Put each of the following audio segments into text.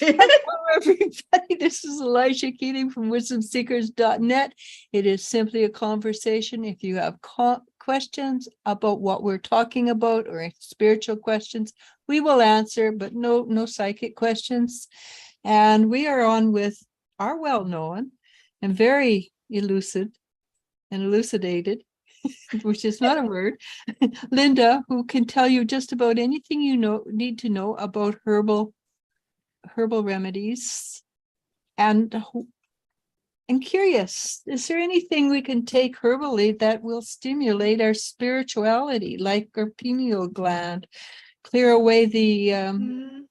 Hello, everybody. This is Elisha Keating from wisdomseekers.net. It is simply a conversation. If you have questions about what we're talking about or spiritual questions, we will answer, but no psychic questions. And we are on with our well-known and very elucidated, which is not a word, Linda, who can tell you just about anything you need to know about herbal remedies. And curious, is there anything we can take herbally that will stimulate our spirituality, like our pineal gland, clear away the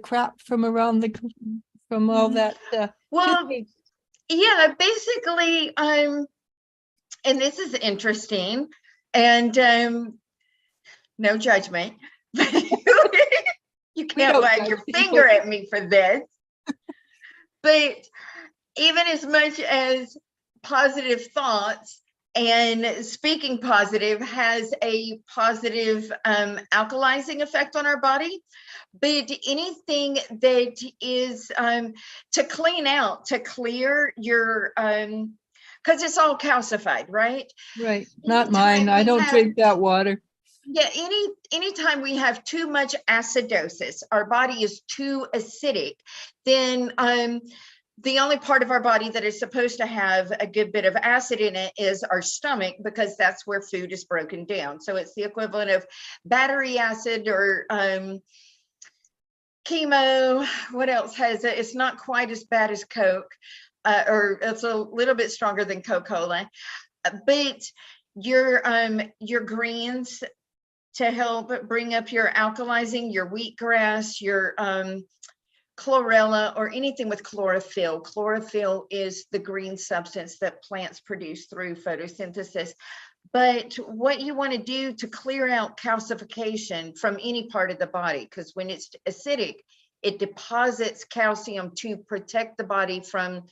crap from around from all that? Well, yeah, basically, and this is interesting, and no judgment, but you can't wag your finger at me for this. But even as much as positive thoughts and speaking positive has a positive alkalizing effect on our body, but anything that is to clean out, to clear your, because it's all calcified, right? Right. Not mine. I don't drink that water. Yeah, anytime we have too much acidosis, our body is too acidic, then the only part of our body that is supposed to have a good bit of acid in it is our stomach, because that's where food is broken down. So it's the equivalent of battery acid or chemo. What else has it? It's not quite as bad as Coke, or it's a little bit stronger than Coca-Cola. But your greens to help bring up your alkalizing, your wheatgrass, your chlorella, or anything with chlorophyll. Chlorophyll is the green substance that plants produce through photosynthesis. But what you want to do to clear out calcification from any part of the body, because when it's acidic, it deposits calcium to protect the body from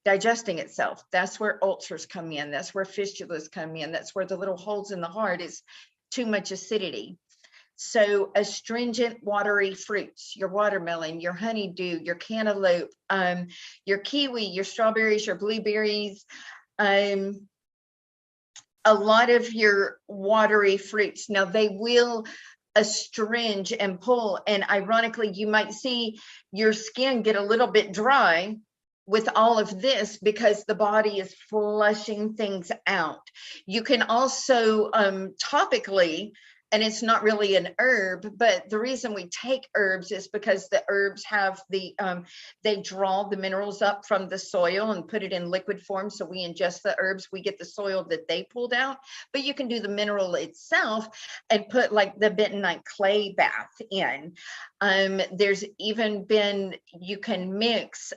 digesting itself. That's where ulcers come in. That's where fistulas come in. That's where the little holes in the heart is too much acidity. So astringent watery fruits, your watermelon, your honeydew, your cantaloupe, your kiwi, your strawberries, your blueberries, a lot of your watery fruits. Now they will astringe and pull, and ironically, you might see your skin get a little bit dry with all of this because the body is flushing things out. You can also topically, and it's not really an herb, but the reason we take herbs is because the herbs have the, they draw the minerals up from the soil and put it in liquid form. So we ingest the herbs, we get the soil that they pulled out, but you can do the mineral itself and put like the bentonite clay bath in. There's even been, you can mix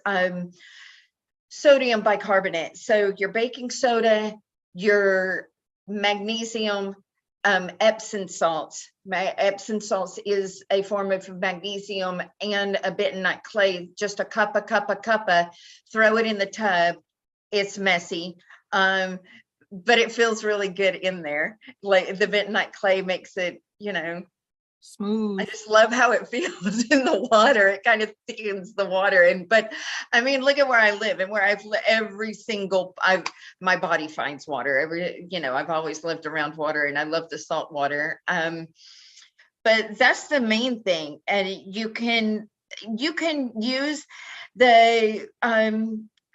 sodium bicarbonate. So your baking soda, your magnesium, Epsom salts. Epsom salts is a form of magnesium and a bentonite clay, just a cuppa, throw it in the tub. It's messy, but it feels really good in there. Like the bentonite clay makes it, you know, smooth. I just love how it feels in the water. It kind of thickens the water. And, but I mean, look at where I live and where I've my body finds water you know, I've always lived around water and I love the salt water. But that's the main thing. And you can use the,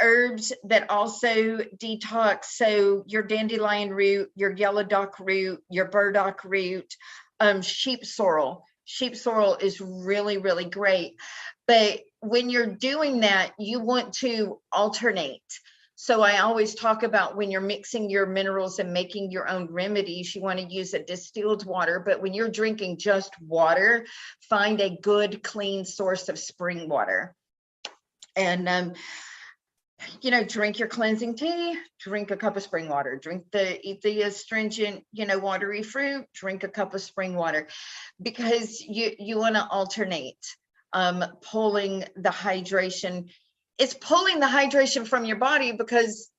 herbs that also detox. So your dandelion root, your yellow dock root, your burdock root, sheep sorrel. Sheep sorrel is really, really great. But when you're doing that, you want to alternate. So I always talk about when you're mixing your minerals and making your own remedies, you want to use a distilled water. But when you're drinking just water, find a good, clean source of spring water. And you know, drink your cleansing tea, drink a cup of spring water, eat the astringent, you know, watery fruit, drink a cup of spring water, because you want to alternate, pulling the hydration. It's pulling the hydration from your body because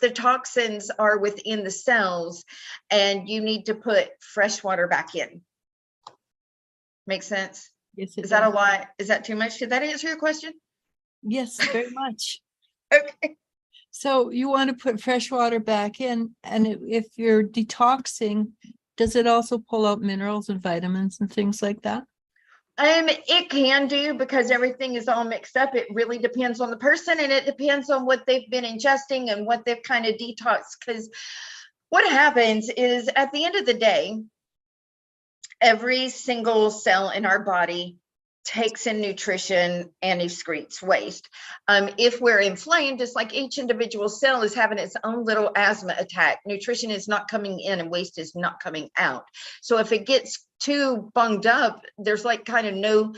the toxins are within the cells and you need to put fresh water back in. Make sense? Yes, it Is that a does. lot? Is that too much? Did that answer your question? Yes, very much. Okay. So you want to put fresh water back in, and if you're detoxing, does it also pull out minerals and vitamins and things like that? It can do, because everything is all mixed up. It really depends on the person, and it depends on what they've been ingesting and what they've kind of detoxed. Because what happens is, at the end of the day, every single cell in our body takes in nutrition and excretes waste. If we're inflamed, it's like each individual cell is having its own little asthma attack. Nutrition is not coming in and waste is not coming out. So if it gets too bunged up, there's like kind of no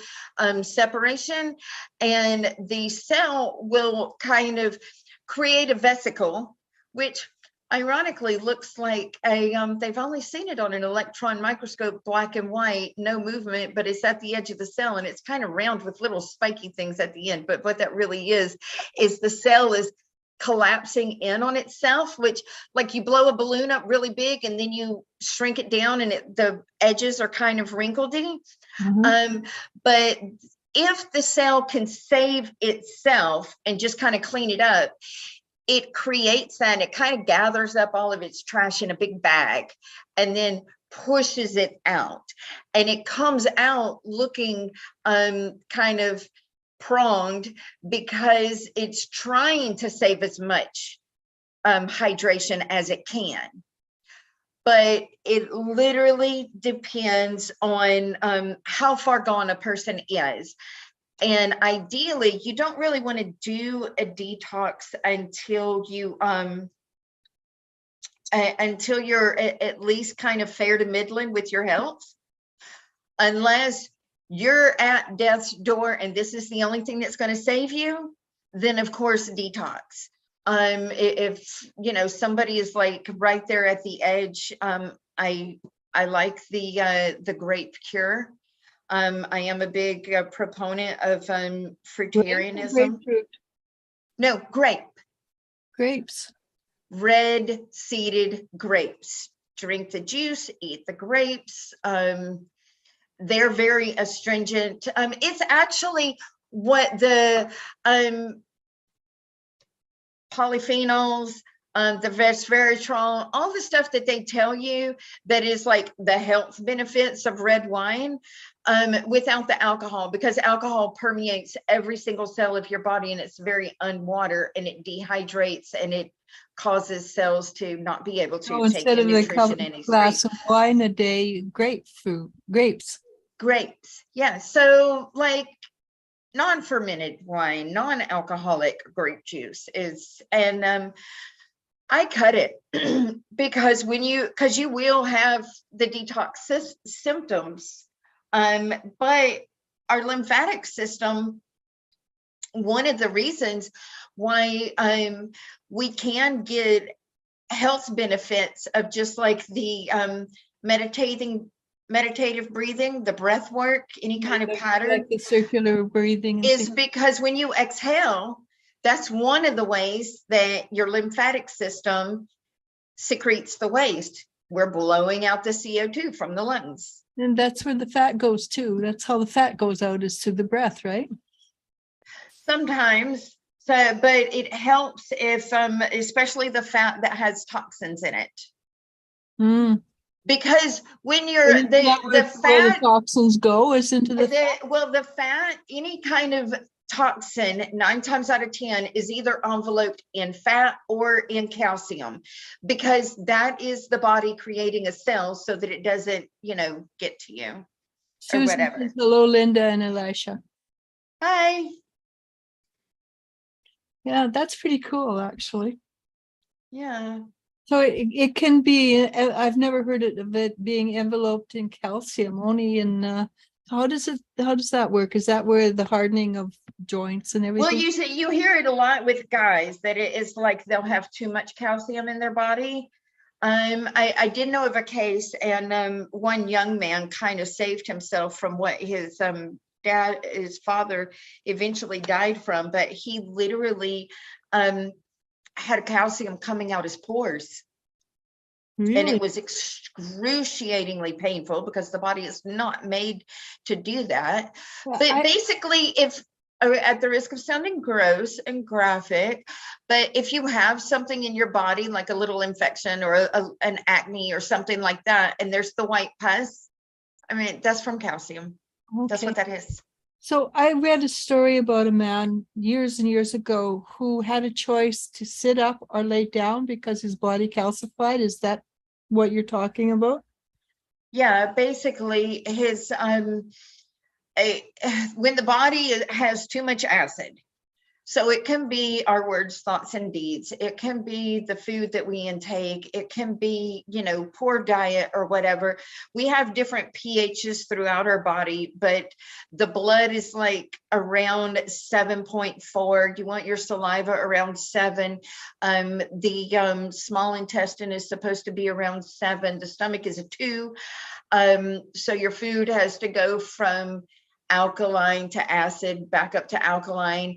separation, and the cell will kind of create a vesicle, which ironically looks like a they've only seen it on an electron microscope, black and white, no movement, but it's at the edge of the cell, and it's kind of round with little spiky things at the end. But what that really is the cell is collapsing in on itself, which, like, you blow a balloon up really big and then you shrink it down, and the edges are kind of wrinkledy. But if the cell can save itself and just kind of clean it up, it creates that, it kind of gathers up all of its trash in a big bag and then pushes it out, and it comes out looking kind of pronged, because it's trying to save as much hydration as it can. But it literally depends on how far gone a person is. And ideally, you don't really want to do a detox until you're at least kind of fair to middling with your health, unless you're at death's door and this is the only thing that's going to save you. Then of course detox. If you know somebody is like right there at the edge, I like the grape cure. I am a big proponent of fruitarianism. Grapefruit. No, Grapes. red seeded grapes. Drink the juice, eat the grapes. They're very astringent. It's actually what the polyphenols, the resveratrol, all the stuff that they tell you that is like the health benefits of red wine, without the alcohol, because alcohol permeates every single cell of your body, and it's very unwater, and it dehydrates, and it causes cells to not be able to take Instead in of nutrition a and glass excrete. of wine a day, grapes. Grapes, yeah. So like non-fermented wine, non-alcoholic grape juice is, and I cut it because you will have the detox symptoms, but our lymphatic system, one of the reasons why we can get health benefits of just like the meditative breathing, the breath work, any kind of pattern, Like the circular breathing. is because when you exhale, that's one of the ways that your lymphatic system secretes the waste. We're blowing out the CO2 from the lungs. And that's where the fat goes too. That's how the fat goes out, is through the breath, right? Sometimes, so, but it helps if, especially the fat that has toxins in it. Because when you're Isn't that where the fat, toxins go is into the the fat, any kind of toxin 9 times out of 10 is either enveloped in fat or in calcium, because that is the body creating a cell so that it doesn't, get to you. Susan or whatever. says, hello, Linda and Elisha. Hi. Yeah, that's pretty cool, actually. Yeah. So it can be, I've never heard of it being enveloped in calcium, only in, how does that work? Is that where the hardening of joints and everything? Well, you hear it a lot with guys, that it is like they'll have too much calcium in their body. I did know of a case, and one young man kind of saved himself from what his father eventually died from, but he literally had calcium coming out his pores. And Really? it was excruciatingly painful because the body is not made to do that. Well, But basically, if at the risk of sounding gross and graphic, but if you have something in your body, like a little infection or an acne or something like that, and there's the white pus, I mean, that's from calcium. That's Okay. what that is. So I read a story about a man years and years ago who had a choice to sit up or lay down because his body calcified. Is that what you're talking about? Yeah, basically his when the body has too much acid. So it can be our words, thoughts, and deeds. It can be the food that we intake. It can be, poor diet or whatever. We have different pHs throughout our body, but the blood is like around 7.4. You want your saliva around 7. The small intestine is supposed to be around 7. The stomach is a 2. So your food has to go from alkaline to acid, back up to alkaline.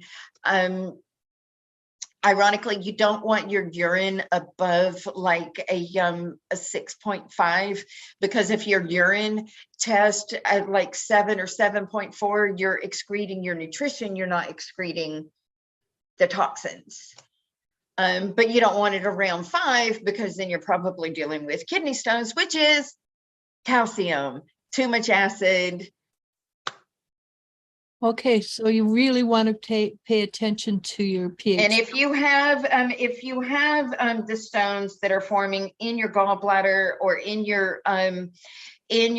Ironically, you don't want your urine above like a 6.5, because if your urine test at like 7 or 7.4, you're excreting your nutrition, you're not excreting the toxins. But you don't want it around 5, because then you're probably dealing with kidney stones, which is calcium, too much acid. Okay, so you really want to pay attention to your pH. And if you have the stones that are forming in your gallbladder or in your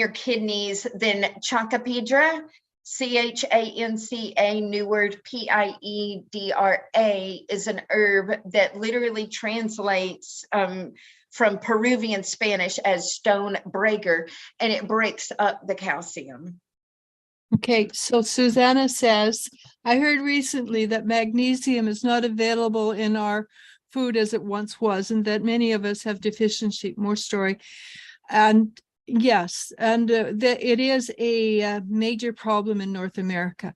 kidneys, then Chancapedra, CHANCA, new word PIEDRA, is an herb that literally translates from Peruvian Spanish as stone breaker, and it breaks up the calcium. Okay, so Susanna says, I heard recently that magnesium is not available in our food as it once was, and that many of us have deficiency. More story. And yes, and it is a major problem in North America.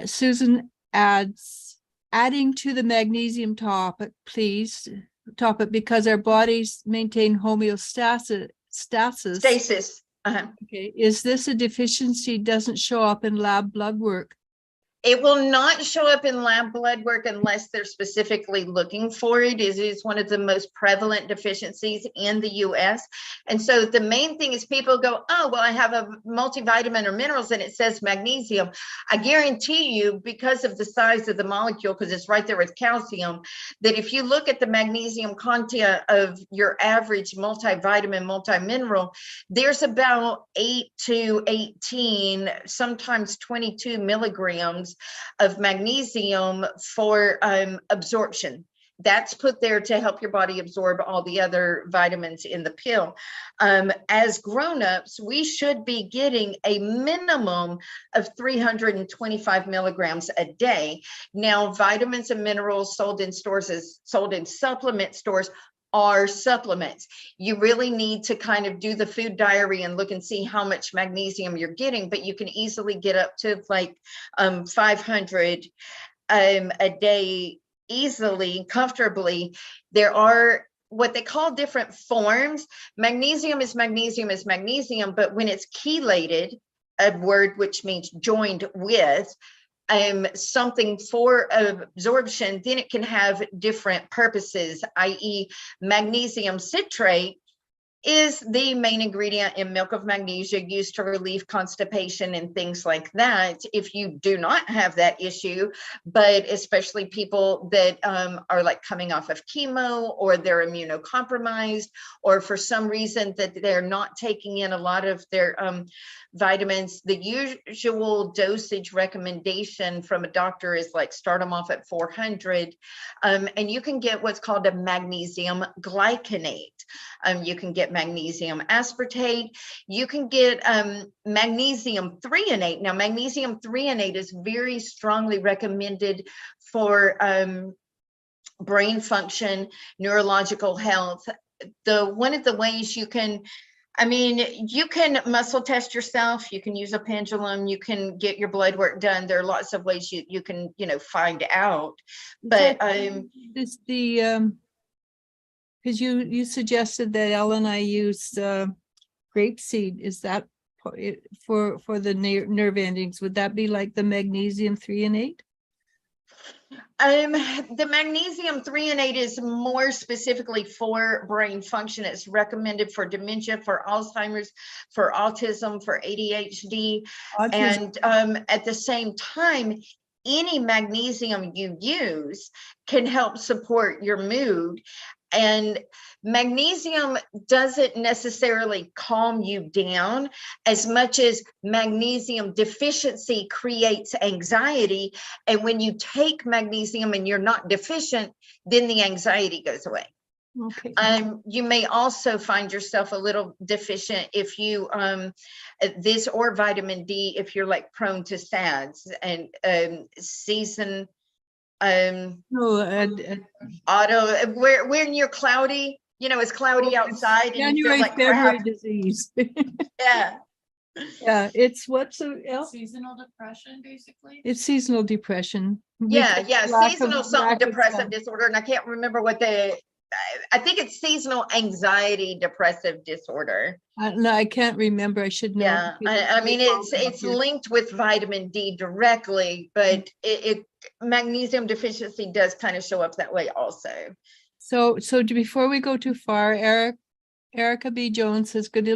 Susan adds, adding to the magnesium topic, please, because our bodies maintain homeostasis. Stasis. Okay, is this a deficiency doesn't show up in lab blood work? It will not show up in lab blood work unless they're specifically looking for it. It is one of the most prevalent deficiencies in the US. And so the main thing is people go, oh, well, I have a multivitamin or minerals and it says magnesium. I guarantee you, because of the size of the molecule, because it's right there with calcium, that if you look at the magnesium content of your average multivitamin, multimineral, there's about 8 to 18, sometimes 22 milligrams of magnesium for absorption. That's put there to help your body absorb all the other vitamins in the pill. As grown-ups, we should be getting a minimum of 325 milligrams a day. Now, vitamins and minerals sold in supplement stores are supplements. You really need to kind of do the food diary and look and see how much magnesium you're getting, but you can easily get up to like 500 a day easily, comfortably. There are what they call different forms. Magnesium is magnesium is magnesium, but when it's chelated, a word which means joined with, something for absorption, then it can have different purposes, i.e. magnesium citrate is the main ingredient in milk of magnesia used to relieve constipation and things like that. If you do not have that issue, but especially people that are like coming off of chemo, or they're immunocompromised, or for some reason that they're not taking in a lot of their vitamins, the usual dosage recommendation from a doctor is like start them off at 400, and you can get what's called a magnesium glycinate. You can get magnesium aspartate. You can get magnesium threonate. Now, magnesium threonate is very strongly recommended for brain function, neurological health. One of the ways you can, you can muscle test yourself. You can use a pendulum. You can get your blood work done. There are lots of ways you can, find out. But is the because you suggested that Ellen and I use grapeseed. Is that for the nerve endings? Would that be like the magnesium 3 and 8? The magnesium 3 and 8 is more specifically for brain function. It's recommended for dementia, for Alzheimer's, for autism, for ADHD. Autism. And at the same time, any magnesium you use can help support your mood. And magnesium doesn't necessarily calm you down as much as magnesium deficiency creates anxiety. And when you take magnesium and you're not deficient, then the anxiety goes away. Okay. You may also find yourself a little deficient if you this or vitamin D if you're like prone to SADS and season No, auto when you're cloudy, you know, it's cloudy outside and you feel January, like February crap. disease. Yeah. Yeah, it's what's Seasonal depression, basically. it's seasonal depression. Yeah, because yeah, lack seasonal of- something lack of depressive sun. disorder, and I can't remember what I think it's seasonal anxiety depressive disorder. No, I can't remember. I should know. Yeah, I mean, it's linked with vitamin D directly, but it magnesium deficiency does kind of show up that way also. So before we go too far, Erica B. Jones says, good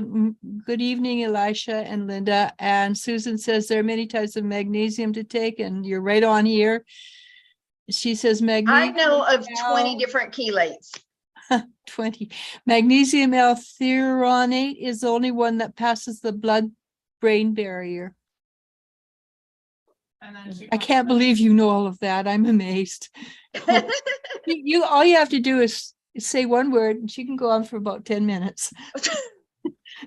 evening, Elisha and Linda. And Susan says there are many types of magnesium to take, and you're right on here. She says I magnesium. know of 20 L- different chelates. 20. Magnesium L-threonate is the only one that passes the blood-brain barrier. And then she I talks can't about- believe you know all of that. I'm amazed. You all you have to do is say one word and she can go on for about 10 minutes.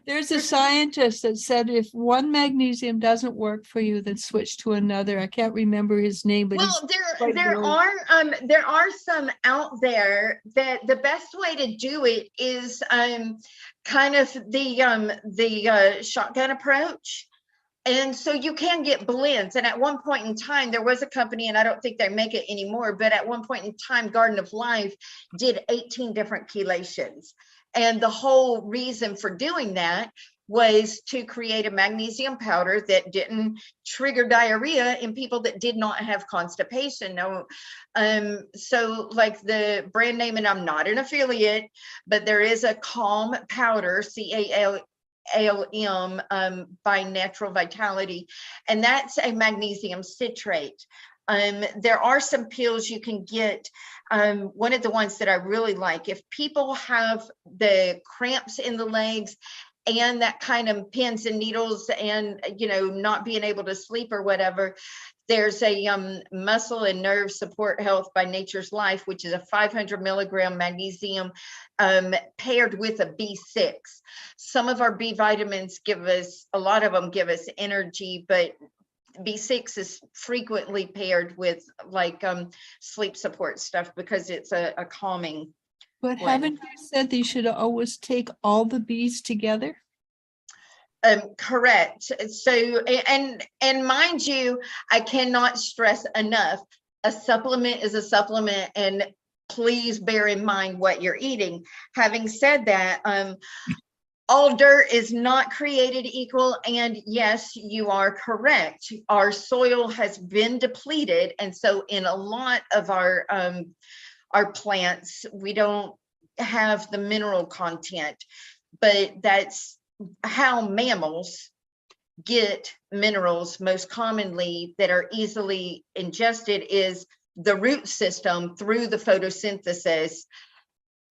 There's a scientist that said if one magnesium doesn't work for you, then switch to another. I can't remember his name, but Well, quite there are some out there that the best way to do it is kind of the shotgun approach. And so you can get blends. And at one point in time, there was a company, and I don't think they make it anymore, but at one point in time, Garden of Life did 18 different chelations. And the whole reason for doing that was to create a magnesium powder that didn't trigger diarrhea in people that did not have constipation. No, so like the brand name, and I'm not an affiliate, but there is a Calm powder, CALM, by Natural Vitality, and that's a magnesium citrate. There are some pills you can get. One of the ones that I really like, if people have the cramps in the legs and that kind of pins and needles and, you know, not being able to sleep or whatever, there's a muscle and nerve support health by Nature's Life, which is a 500 milligram magnesium paired with a B6. Some of our B vitamins give us, a lot of them give us energy, but B6 is frequently paired with like sleep support stuff because it's a calming. but blend. haven't you said that you should always take all the bees together? Correct. So, and mind you, I cannot stress enough, a supplement is a supplement, and please bear in mind what you're eating. Having said that, all dirt is not created equal. And yes, you are correct. Our soil has been depleted. And so in a lot of our plants, we don't have the mineral content, but that's how mammals get minerals most commonly that are easily ingested is the root system through the photosynthesis.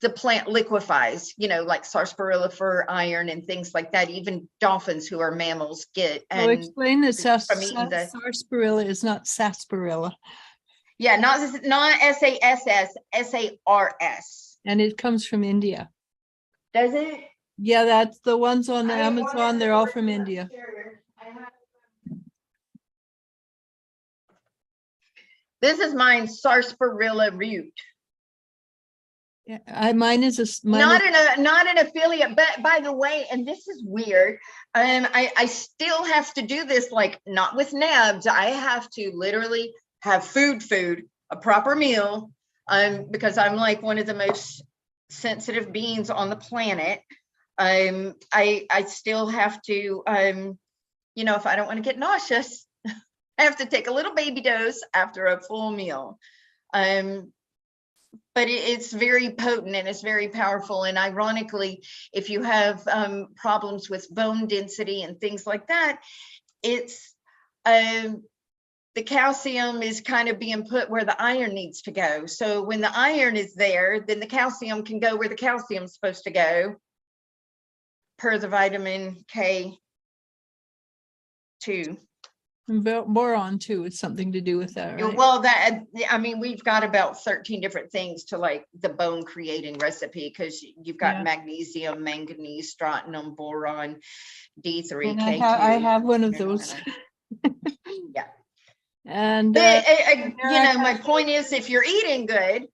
The plant liquefies, you know, like sarsaparilla for iron and things like that. Even dolphins, who are mammals, get. So And explain that from eating the- sarsaparilla is not sarsaparilla, yeah, not SASS, SARS. and it comes from India. Does it? Yeah, that's the ones on I Amazon. wanted They're to all bring from it up India. here. I have- This is mine, sarsaparilla root. Yeah, mine is Not an affiliate, but by the way, and this is weird. I still have to do this, like not with NABs. I have to literally have food, a proper meal. Because I'm like one of the most sensitive beings on the planet. I still have to, you know, if I don't want to get nauseous, I have to take a little baby dose after a full meal. But it's very potent and it's very powerful. And ironically, if you have problems with bone density and things like that, it's the calcium is kind of being put where the iron needs to go. So when the iron is there, then the calcium can go where the calcium is supposed to go, per the vitamin K2. And boron too, is something to do with that, right? Well, that, I mean, we've got about 13 different things to like the bone creating recipe, because you've got Yeah. magnesium, manganese, strontium, boron, D3, And K2. I have one of you know, those. Yeah. And But you I know, my point is, if you're eating good,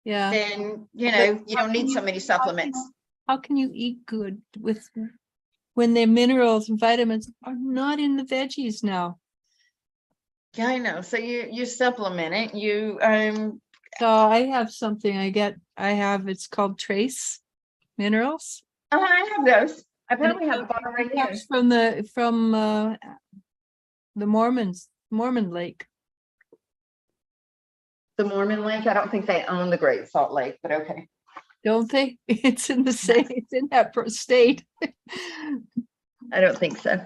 yeah, then, you know, you don't need so many supplements. how can you eat good with when the minerals and vitamins are not in the veggies now? Yeah, I know. So you supplement it. You So I have something it's called Trace Minerals. I have those. I And it probably have a bottle right It here. comes from the Mormon Lake. The Mormon Lake. I don't think they own the Great Salt Lake, but okay. Don't they? It's in the same, it's in that state. I don't think so.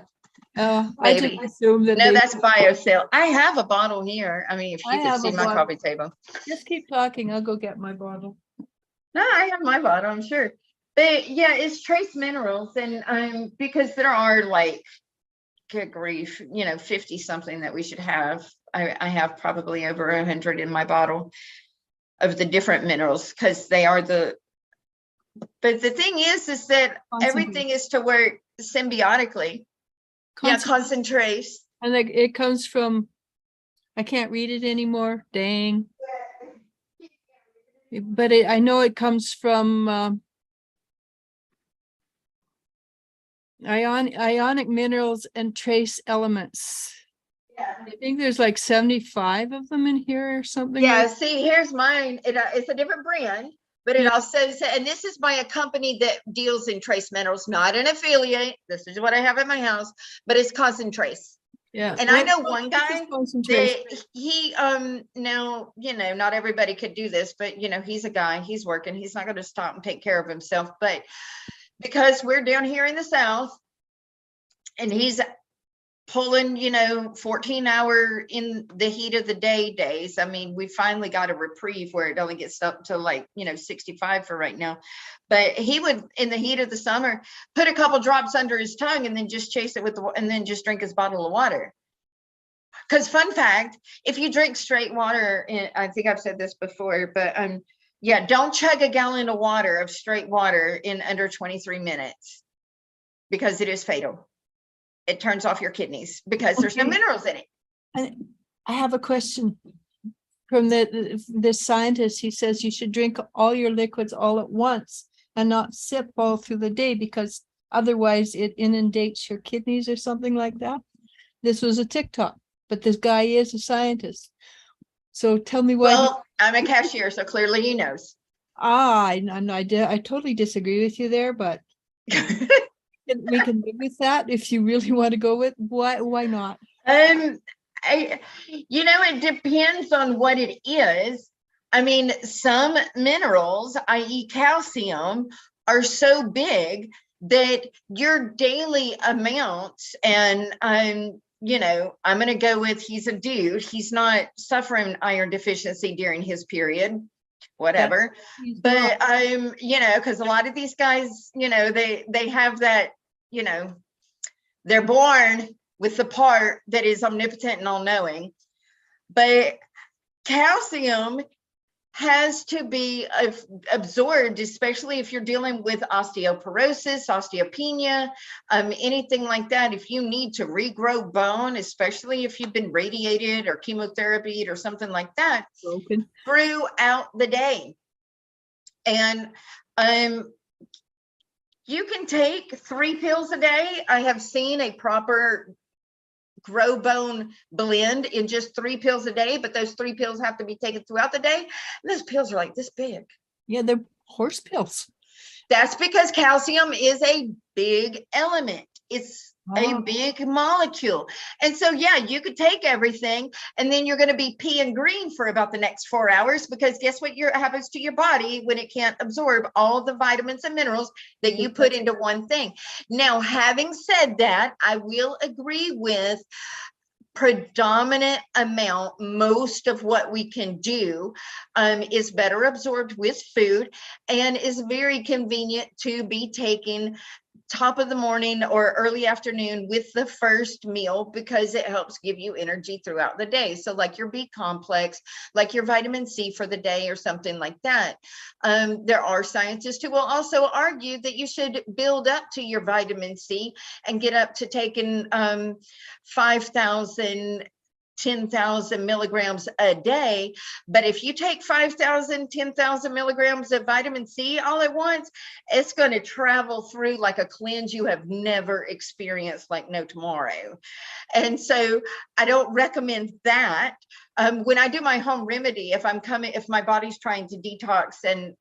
I just Maybe. assume that No, they that's BioSale. I have a bottle here. I mean, if I you could have see a my bottle. coffee table. just keep talking. I'll go get my bottle. No, I have my bottle, I'm sure. But yeah, it's trace minerals. And because there are like, good grief, you know, 50 something that we should have. I have probably over 100 in my bottle of the different minerals, because they are but the thing is that everything is to work symbiotically. Yeah, concentrate. And like it comes from, I can't read it anymore. Dang. But I know it comes from ionic minerals and trace elements. Yeah. I think there's like 75 of them in here or something. Yeah, like- see, here's mine. It's a different brand, but it Yeah. also says, and this is by a company that deals in trace minerals, not an affiliate. This is what I have at my house, but it's Concentrace. Yeah. And I What- know what one is this guy concentration? that he, now, you know, not everybody could do this, but you know, he's a guy, he's working, he's not going to stop and take care of himself. But because we're down here in the South and he's pulling, you know, 14-hour in the heat of the day days. I mean, we finally got a reprieve where it only gets up to like, you know, 65 for right now. But he would, in the heat of the summer, put a couple drops under his tongue and then just chase it with and then just drink his bottle of water. Because fun fact, if you drink straight water, and I think I've said this before, but yeah, don't chug a gallon of water, of straight water, in under 23 minutes, because it is fatal. It turns off your kidneys because there's no Okay. minerals in it. I have a question from the scientist. He says you should drink all your liquids all at once and not sip all through the day, because otherwise it inundates your kidneys or something like that. This was a TikTok, but this guy is a scientist. So tell me why. Well, I'm a cashier, so clearly he knows. I totally disagree with you there, but we can live with that if you really want to go with why not? You know, it depends on what it is. I mean, some minerals, i.e. calcium, are so big that your daily amounts, and you know, I'm going to go with, he's a dude, he's not suffering iron deficiency during his period, whatever. But you know, because a lot of these guys, you know, they have that, you know, they're born with the part that is omnipotent and all-knowing. But calcium has to be absorbed, especially if you're dealing with osteoporosis, osteopenia, anything like that. If you need to regrow bone, especially if you've been radiated or chemotherapy or something like that, Broken. throughout the day. And you can take 3 pills a day. I have seen a proper grow bone blend in just 3 pills a day, but those 3 pills have to be taken throughout the day. And those pills are like this big. Yeah, they're horse pills. That's because calcium is a big element. It's a Oh. big molecule. And so, yeah, you could take everything and then you're going to be peeing green for about the next 4 hours, because guess what happens to your body when it can't absorb all the vitamins and minerals that you put into one thing. Now, having said that, I will agree with predominant amount, most of what we can do is better absorbed with food and is very convenient to be taken top of the morning or early afternoon with the first meal, because it helps give you energy throughout the day. So like your B complex, like your vitamin C for the day or something like that. There are scientists who will also argue that you should build up to your vitamin C and get up to taking 5,000 10,000 milligrams a day. But if you take 5,000, 10,000 milligrams of vitamin C all at once, it's going to travel through like a cleanse you have never experienced like no tomorrow. And so I don't recommend that. When I do my home remedy, if my body's trying to detox, and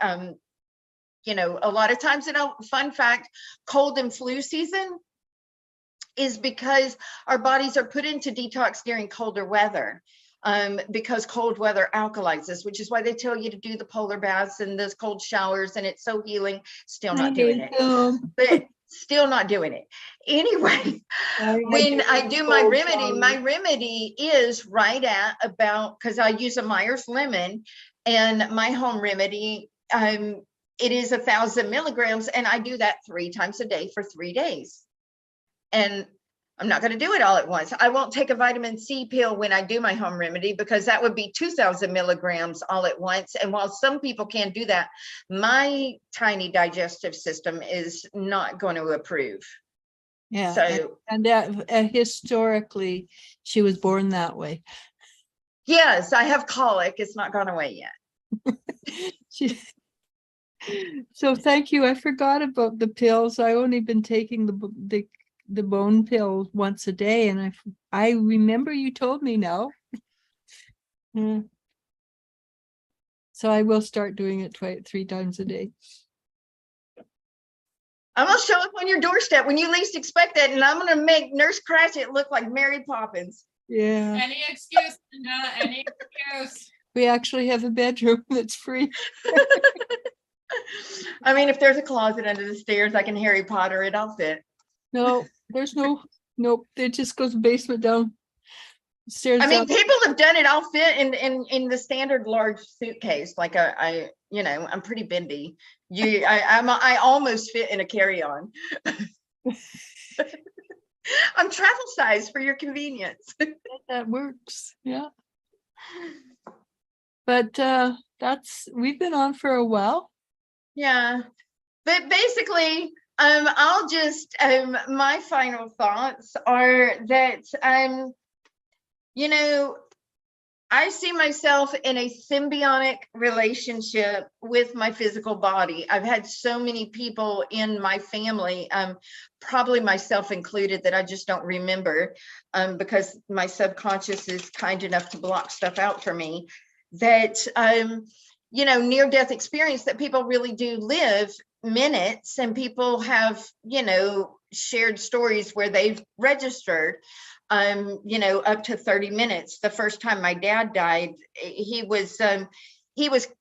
a lot of times, fun fact, cold and flu season is because our bodies are put into detox during colder weather, because cold weather alkalizes, which is why they tell you to do the polar baths and those cold showers, and it's so healing. Still not doing it, but still not doing it. Anyway, when I do my remedy is right at about, because I use a Myers lemon, and my home remedy, it is 1,000 milligrams, and I do that 3 times a day for 3 days. And I'm not going to do it all at once. I won't take a vitamin C pill when I do my home remedy, because that would be 2,000 milligrams all at once. And while some people can do that, my tiny digestive system is not going to approve. Yeah. So, and that historically, she was born that way. yes, I have colic. It's not gone away yet. So thank you. I forgot about the pills. I only been taking the bone pill once a day, and I remember you told me now. Yeah. So I will start doing it 3 times a day. I'm gonna show up on your doorstep when you least expect it, and I'm gonna make Nurse Cratchit look like Mary Poppins. Yeah. Any excuse, Linda, any excuse. We actually have a bedroom that's free. I mean, if there's a closet under the stairs, I can Harry Potter it. I'll fit. No, there's nope. It just goes basement down. Stairs. I mean, down. people have done it. I'll fit in the standard large suitcase. Like I'm pretty bendy. I almost fit in a carry-on. I'm travel size for your convenience. That works. Yeah. But we've been on for a while. Yeah, but basically, I'll just my final thoughts are that I see myself in a symbiotic relationship with my physical body. I've had so many people in my family, probably myself included, that I just don't remember, because my subconscious is kind enough to block stuff out for me, that near-death experience, that people really do live minutes, and people have shared stories where they've registered up to 30 minutes. The first time my dad died, he was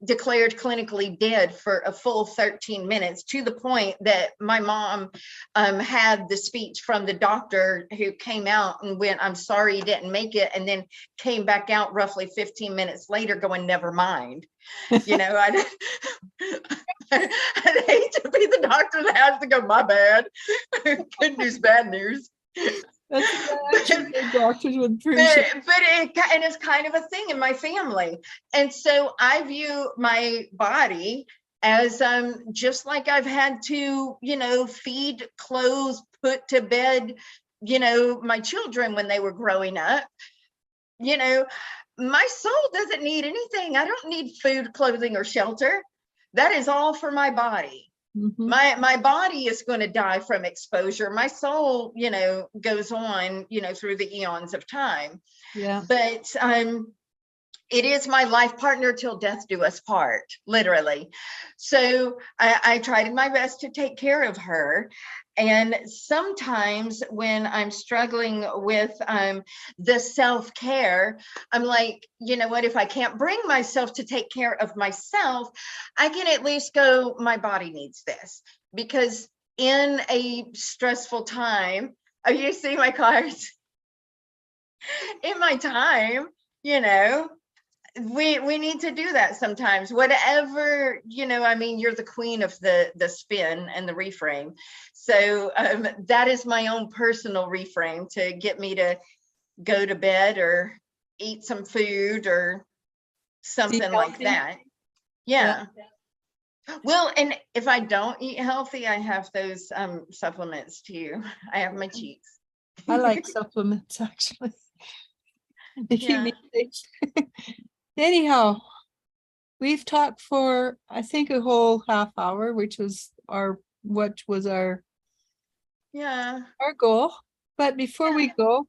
declared clinically dead for a full 13 minutes, to the point that my mom had the speech from the doctor who came out and went, "I'm sorry you didn't make it," and then came back out roughly 15 minutes later going, "Never mind." I'd hate to be the doctor that has to go, "My bad." Good news, bad news. Doctors would appreciate. And it's kind of a thing in my family, and so I view my body as just like I've had to feed, clothes, put to bed my children when they were growing up. My soul doesn't need anything. I don't need food, clothing, or shelter. That is all for my body. Mm-hmm. My body is going to die from exposure. My soul, goes on, through the eons of time. Yeah. But It is my life partner till death do us part, literally. So I tried my best to take care of her. And sometimes when I'm struggling with the self-care, I'm like, you know what, if I can't bring myself to take care of myself, I can at least go, my body needs this. Because in a stressful time, oh, you see my cards? In my time, you know, we need to do that sometimes, whatever, you know, I mean, you're the queen of the spin and the reframe. So that is my own personal reframe to get me to go to bed or eat some food or something like healthy. that. Yeah. Well, and if I don't eat healthy, I have those supplements too. I have my cheeks. I like supplements, actually. They keep me safe. Anyhow, we've talked for, I think, a whole half hour, which was our Yeah. our goal. But before we go,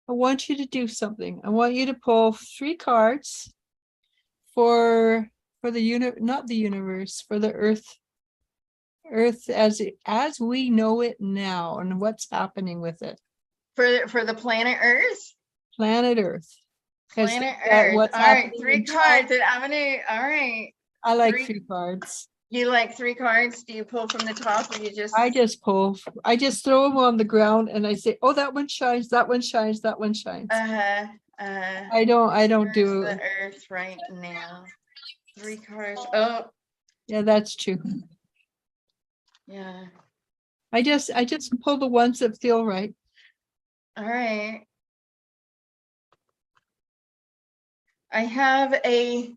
I want you to do something. I want you to pull 3 cards for the not the universe, for the earth as we know it now, and what's happening with it. For the planet Earth. Planet Earth. 'Cause Planet that Earth. what's All right, happening 3 in cards that I'm gonna, all right. I like 3 3 cards. You like 3 cards? Do you pull from the top or you just? I just pull, I just throw them on the ground and I say, oh, that one shines, that one shines, that one shines. I don't do, The Earth right now. 3 cards. Oh, yeah, that's true. yeah. I just pull the ones that feel right. All right. I have a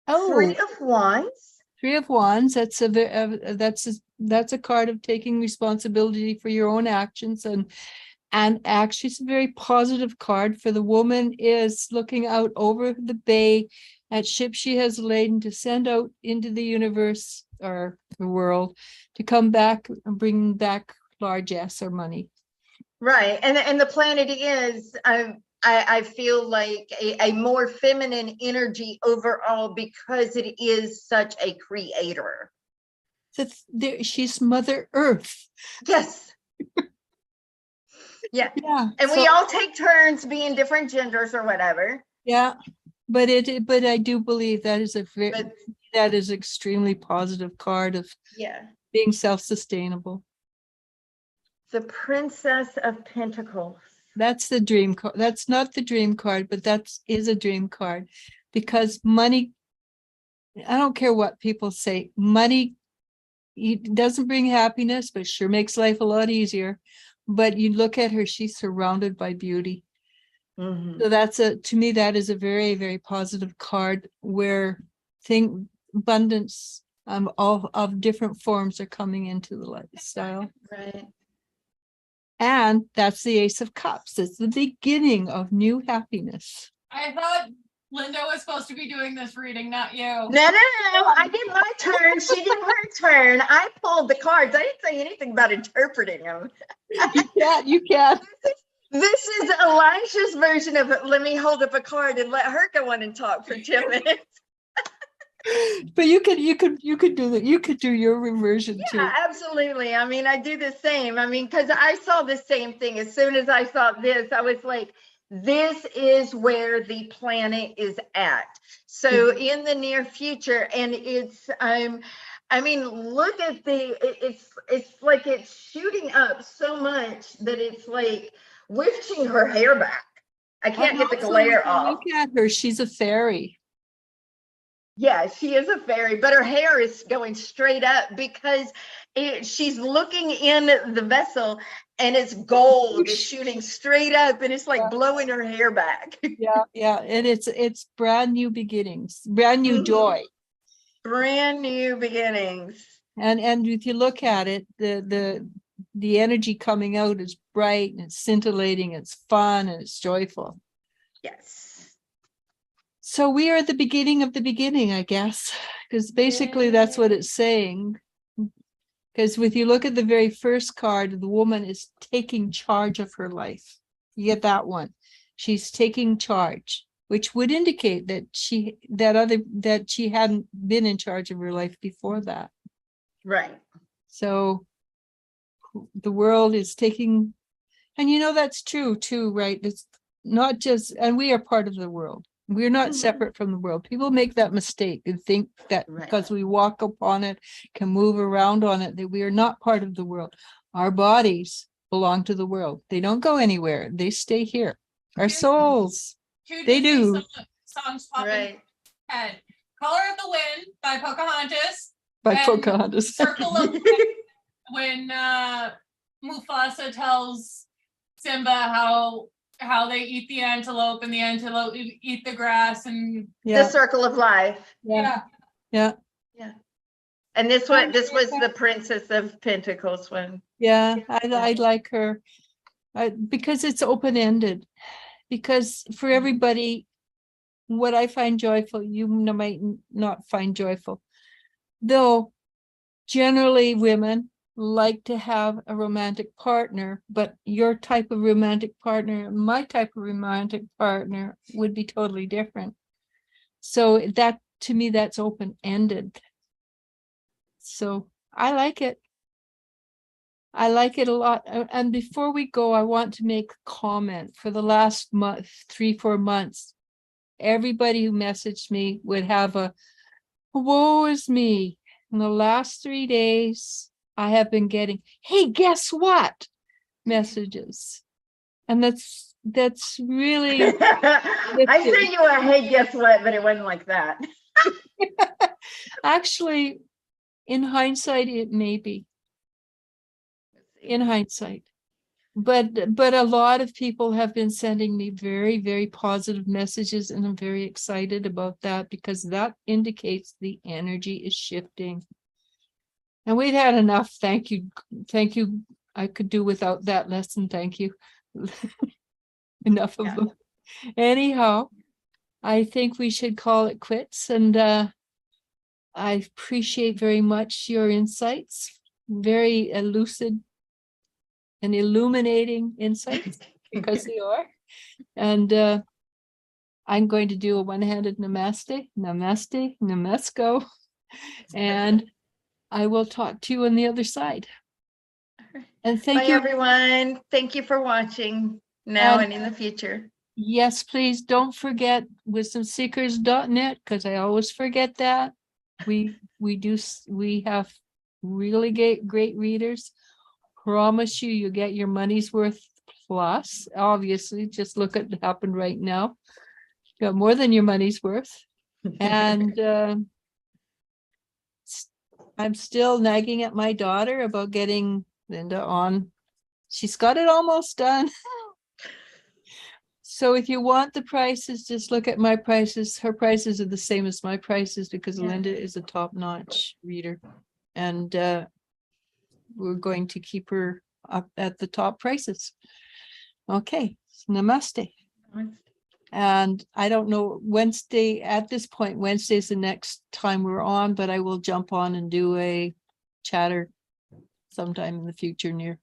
3 of Wands. 3 of Wands, that's a card of taking responsibility for your own actions, and actually it's a very positive card. For the woman is looking out over the bay at ships she has laden to send out into the universe or the world to come back and bring back largesse or money. Right, and the planet is I feel like a more feminine energy overall because it is such a creator. She's Mother Earth. Yes. Yeah. Yeah. And we all take turns being different genders or whatever. Yeah. But I do believe that is that is extremely positive card of being self-sustainable. The Princess of Pentacles. That's the dream card. That's not the dream card, but that is a dream card, because money, I don't care what people say, money doesn't bring happiness, but sure makes life a lot easier. But you look at her, she's surrounded by beauty. So to me, that is a very, very positive card where abundance all of different forms are coming into the lifestyle. Right. And that's the Ace of Cups. It's the beginning of new happiness. I thought Linda was supposed to be doing this reading, not you. No. I did my turn. She did her turn. I pulled the cards. I didn't say anything about interpreting them. You can't. This is Elisha's version of it. Let me hold up a card and let her go on and talk for 10 minutes. But you could do that. You could do your reversion too. Yeah, absolutely. I mean, I do the same. I mean, because I saw the same thing. As soon as I saw this, I was like, this is where the planet is at. So in the near future, and it's I mean, look at it's like it's shooting up so much that it's like wishing her hair back. I can't get the glare off. Look at her. She's a fairy. Yeah, she is a fairy, but her hair is going straight up because she's looking in the vessel and it's gold. It's shooting straight up and it's like blowing her hair back. Yeah. And it's brand new beginnings, brand new joy. Brand new beginnings. And if you look at it, the energy coming out is bright and it's scintillating, it's fun and it's joyful. Yes. So we are at the beginning of the beginning, I guess, because basically that's what it's saying. Because if you look at the very first card, the woman is taking charge of her life. You get that one. She's taking charge, which would indicate that she hadn't been in charge of her life before that. Right. So the world is taking, and that's true too, right? It's not just, and we are part of the world. We're not Mhm. separate from the world. People make that mistake and think that Right. because we walk upon it, can move around on it, that we are not part of the world. Our bodies belong to the world. They don't go anywhere. They stay here. Our Here's- souls, Two They Disney do. Songs pop in Right. my head. Color of the Wind by Pocahontas. by And Pocahontas. Circle of Life when Mufasa tells Simba how they eat the antelope and the antelope eat the grass and The Yeah, circle of life. yeah, yeah. yeah, And this was the Princess of Pentacles one. yeah. I like her. Because it's open-ended. Because for everybody, what I find joyful, you might not find joyful. Though generally women like to have a romantic partner, but your type of romantic partner, and my type of romantic partner would be totally different. So that, to me, that's open-ended. So I like it. I like it a lot. And before we go, I want to make a comment. For the last month, 3-4 months, everybody who messaged me would have a woe is me. In the last 3 days, I have been getting, hey, guess what? Messages. And that's really I sent you a hey, guess what, but it wasn't like that. actually, in hindsight, it may be. In hindsight. But a lot of people have been sending me very, very positive messages, and I'm very excited about that because that indicates the energy is shifting. And we've had enough. Thank you. Thank you. I could do without that lesson. Thank you. Enough of Yeah. them. Anyhow, I think we should call it quits, and I appreciate very much your insights. Very lucid and illuminating insights, because they are. And I'm going to do a one-handed namaste, namaste, namasko. And I will talk to you on the other side. And thank Bye, you. everyone. Thank you for watching now And- and in the future. Yes, please don't forget wisdomseekers.net, because I always forget that. We have really great readers. Promise you get your money's worth plus. Obviously, just look at what happened right now. Got more than your money's worth. And I'm still nagging at my daughter about getting Linda on. She's got it almost done. So if you want the prices, just look at my prices. Her prices are the same as my prices because Yeah. Linda is a top-notch reader. And we're going to keep her up at the top prices. Okay, namaste. And I don't know, Wednesday, at this point, Wednesday's the next time we're on, but I will jump on and do a chatter sometime in the future near